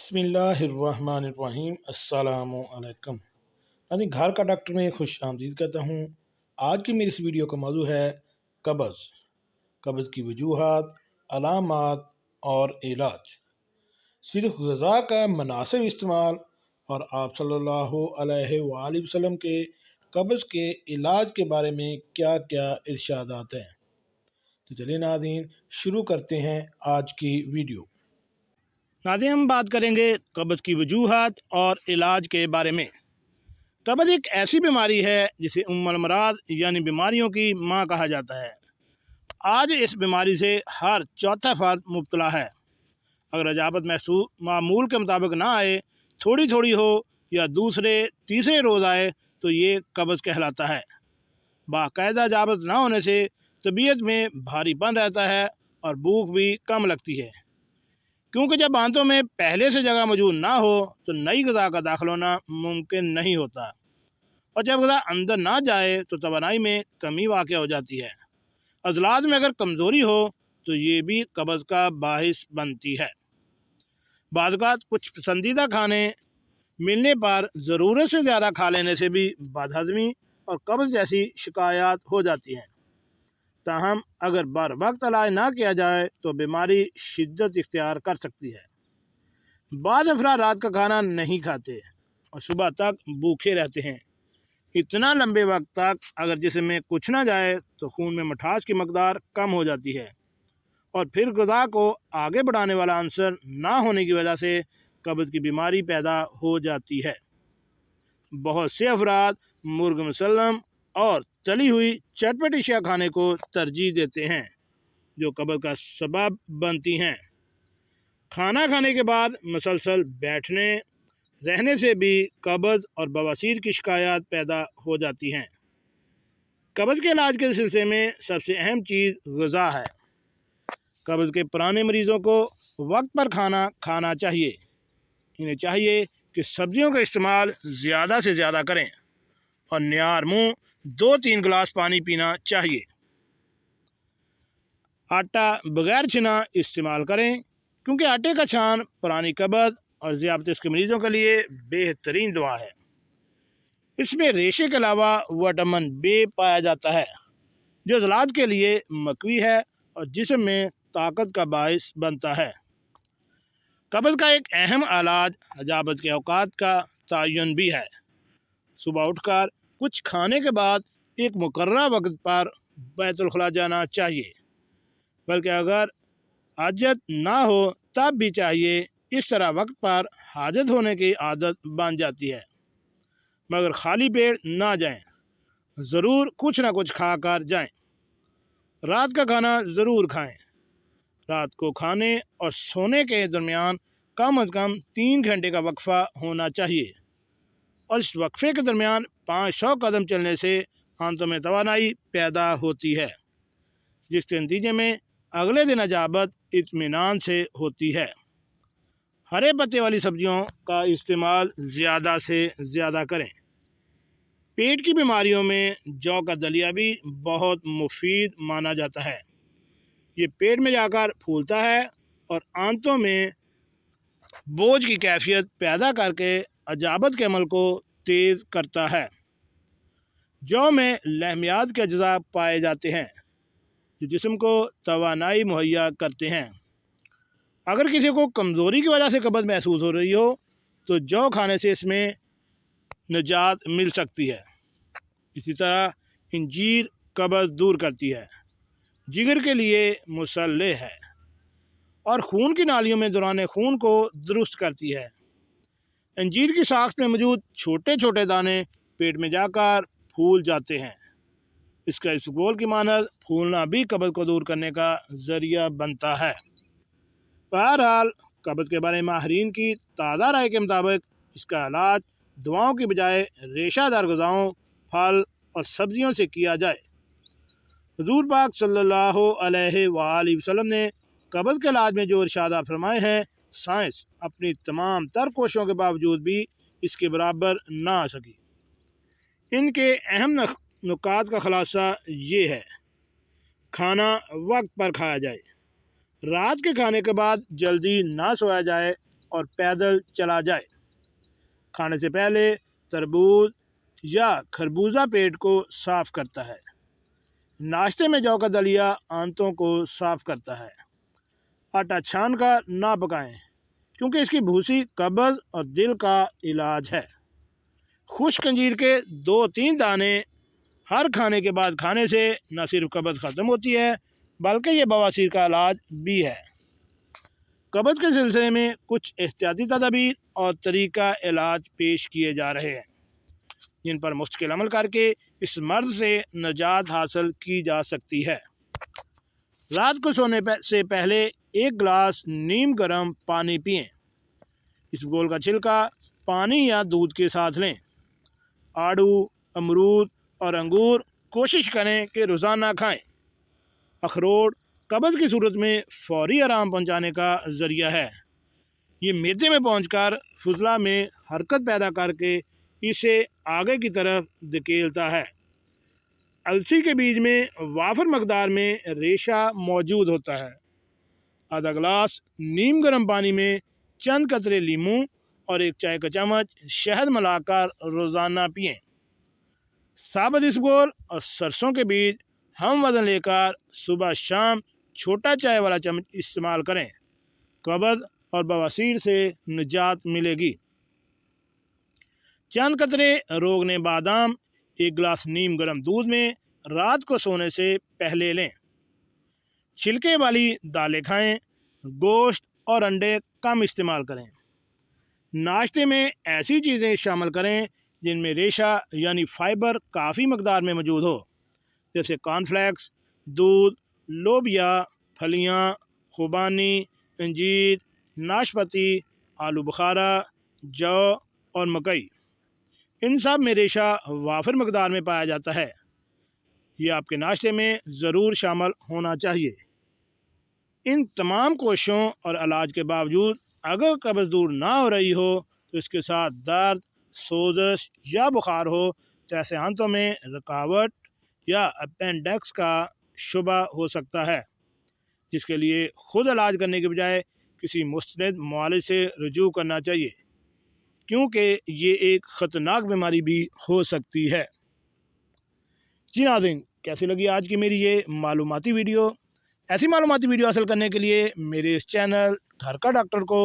बिस्मिल्लाहिर्रहमानिर्रहीम अस्सलामु अलैकुम। यानी घर का डॉक्टर में खुश आमदीद कहता हूँ। आज की मेरी इस वीडियो का मौजू है कब्ज़। कब्ज़ की वजूहात, अलामात और इलाज। सिर्फ ग़िज़ा का मुनासिब इस्तेमाल और आप सल्लल्लाहु अलैहि वसल्लम के कब्ज़ के इलाज के बारे में क्या क्या इरशादात हैं। तो चलिए नाज़रीन, शुरू करते हैं आज की वीडियो। नाज़रीन, हम बात करेंगे कब्ज़ की वजूहात और इलाज के बारे में। कब्ज़ एक ऐसी बीमारी है जिसे उम्मुल अमराद यानी बीमारियों की माँ कहा जाता है। आज इस बीमारी से हर चौथा फर्द मुब्तला है। अगर अजाबत महसूस मामूल के मुताबिक ना आए, थोड़ी थोड़ी हो या दूसरे तीसरे रोज़ आए तो ये कब्ज़ कहलाता है। बाकायदा अजाबत ना होने से तबीयत में भारीपन रहता है और भूख भी कम लगती है, क्योंकि जब आंतों में पहले से जगह मौजूद ना हो तो नई ग़िज़ा का दाखिल होना मुमकिन नहीं होता, और जब ग़िज़ा अंदर ना जाए तो तवानाई में कमी वाक़या हो जाती है। अज़लात में अगर कमज़ोरी हो तो ये भी कब्ज़ का बाहिस बनती है। बाज़ औक़ात कुछ पसंदीदा खाने मिलने पर ज़रूरत से ज़्यादा खा लेने से भी बदहज़मी और कब्ज़ जैसी शिकायत हो जाती हैं। ताहम अगर बर वक्त इलाज ना किया जाए तो बीमारी शिद्दत इख्तियार कर सकती है। बाद अफराद रात का खाना नहीं खाते और सुबह तक भूखे रहते हैं। इतना लंबे वक्त तक अगर जिस्म में कुछ ना जाए तो खून में मिठास की मकदार कम हो जाती है, और फिर ग़िज़ा को आगे बढ़ाने वाला आंसर ना होने की वजह से कब्ज़ की बीमारी पैदा हो जाती है। बहुत से अफराद मुर्ग मुसल्लम और तली हुई चटपटी अशिया खाने को तरजीह देते हैं, जो कब्ज़ का सबब बनती हैं। खाना खाने के बाद मुसलसल बैठने रहने से भी कब्ज़ और बवासीर की शिकायत पैदा हो जाती हैं। कब्ज़ के इलाज के सिलसिले में सबसे अहम चीज़ ग़िज़ा है। कब्ज़ के पुराने मरीज़ों को वक्त पर खाना खाना चाहिए। इन्हें चाहिए कि सब्ज़ियों का इस्तेमाल ज़्यादा से ज़्यादा करें और नियार मुँह 2-3 गिलास पानी पीना चाहिए। आटा बगैर छिना इस्तेमाल करें, क्योंकि आटे का छान पुरानी कब्ज़ और ज़ियाबतीस के मरीज़ों के लिए बेहतरीन दवा है। इसमें रेशे के अलावा विटामिन बी पाया जाता है, जो अज़लात के लिए मकवी है और जिस्म में ताकत का बाइस बनता है। कब्ज़ का एक अहम इलाज अजाबत के औकात का तयन भी है। सुबह उठकर कुछ खाने के बाद एक मुकर्रर वक्त पर बैतुल खुला जाना चाहिए, बल्कि अगर हाजत ना हो तब भी चाहिए। इस तरह वक्त पर हाजत होने की आदत बन जाती है, मगर खाली पेट ना जाएं, ज़रूर कुछ ना कुछ खा कर जाएं। रात का खाना ज़रूर खाएं। रात को खाने और सोने के दरमियान कम अज़ कम 3 घंटे का वक्फ़ा होना चाहिए, और इस वक्फ़े के दरमियान 500 कदम चलने से आंतों में तवानाई पैदा होती है, जिसके नतीजे में अगले दिन अजाबत इत्मीनान से होती है। हरे पत्ते वाली सब्जियों का इस्तेमाल ज़्यादा से ज़्यादा करें। पेट की बीमारियों में जौ का दलिया भी बहुत मुफीद माना जाता है। ये पेट में जाकर फूलता है और आंतों में बोझ की कैफियत पैदा करके अजाबत के अमल को तेज़ करता है। जौ में लहमियात के अज्जा पाए जाते हैं, जो जिस्म को तवानाई मुहैया करते हैं। अगर किसी को कमज़ोरी की वजह से कब्ज़ महसूस हो रही हो तो जौ खाने से इसमें निजात मिल सकती है। इसी तरह इंजीर कब्ज़ दूर करती है, जिगर के लिए मुसल्ले है और खून की नालियों में दौरान खून को दुरुस्त करती है। अंजीर की साख्त में मौजूद छोटे छोटे दाने पेट में जाकर फूल जाते हैं। इसका इसबगोल की मानद फूलना भी कब्ज़ को दूर करने का ज़रिया बनता है। बहरहाल कब्ज़ के बारे में माहिरीन की ताज़ा राय के मुताबिक इसका इलाज दवाओं की बजाय रेशादार ग़िज़ाओं, फल और सब्ज़ियों से किया जाए। हुज़ूर पाक सल्लल्लाहु अलैहि वसल्लम ने कब्ज़ के इलाज में जो इरशादात फरमाए हैं, साइंस अपनी तमाम तर कोशिशों के बावजूद भी इसके बराबर ना आ सकी। इनके अहम नुकात का खुलासा ये है: खाना वक्त पर खाया जाए, रात के खाने के बाद जल्दी ना सोया जाए اور پیدل چلا جائے۔ کھانے سے پہلے تربوز یا خربوزہ پیٹ کو صاف کرتا ہے۔ ناشتے میں جو کا دلیا آنتوں کو صاف کرتا ہے۔ آٹا چھان کر نہ پکائیں کیونکہ اس کی بھوسی قبض اور دل کا علاج ہے۔ خشک انجیر کے 2-3 دانے ہر کھانے کے بعد کھانے سے نہ صرف قبض ختم ہوتی ہے بلکہ یہ بواسیر کا علاج بھی ہے۔ قبض کے سلسلے میں کچھ احتیاطی تدابیر اور طریقہ علاج پیش کیے جا رہے ہیں جن پر مستقل عمل کر کے اس مرض سے نجات حاصل کی جا سکتی ہے۔ رات کو سونے سے پہلے 1 گلاس نیم گرم پانی پئیں۔ اس گول کا چھلکا پانی یا دودھ کے ساتھ لیں۔ آڑو، امرود اور انگور کوشش کریں کہ روزانہ کھائیں۔ اخروٹ قبض کی صورت میں فوری آرام پہنچانے کا ذریعہ ہے۔ یہ معدے میں پہنچ کر فضلہ میں حرکت پیدا کر کے اسے آگے کی طرف دھکیلتا ہے۔ السی کے بیج میں وافر مقدار میں ریشہ موجود ہوتا ہے۔ آدھا گلاس نیم گرم پانی میں چند قطرے لیموں اور 1 چائے کا چمچ شہد ملا کر روزانہ پئیں۔ ثابت اسبگول اور سرسوں کے بیج ہم وزن لے کر صبح شام چھوٹا چائے والا چمچ استعمال کریں۔ قبض اور بواسیر سے نجات ملے گی۔ چند قطرے روغن بادام 1 گلاس نیم گرم دودھ میں رات کو سونے سے پہلے لیں۔ چھلکے والی دالیں کھائیں۔ گوشت اور انڈے کم استعمال کریں۔ ناشتے میں ایسی چیزیں شامل کریں جن میں ریشہ یعنی فائبر کافی مقدار میں موجود ہو، جیسے کارن فلیکس، دودھ، لوبیا، پھلیاں، خوبانی، انجیر، ناشپاتی، آلو بخارا، جو اور مکئی۔ ان سب میں ریشہ وافر مقدار میں پایا جاتا ہے۔ یہ آپ کے ناشتے میں ضرور شامل ہونا چاہیے۔ ان تمام کوششوں اور علاج کے باوجود اگر قبض دور نہ ہو رہی ہو تو اس کے ساتھ درد، سوزش یا بخار ہو تو ایسے حالتوں میں رکاوٹ یا اپینڈکس کا شبہ ہو سکتا ہے، جس کے لیے خود علاج کرنے کے بجائے کسی مستند معالج سے رجوع کرنا چاہیے کیونکہ یہ ایک خطرناک بیماری بھی ہو سکتی ہے۔ جی ناظرین، کیسی لگی آج کی میری یہ معلوماتی ویڈیو؟ ایسی معلوماتی ویڈیو حاصل کرنے کے لیے میرے اس چینل گھر کا ڈاکٹر کو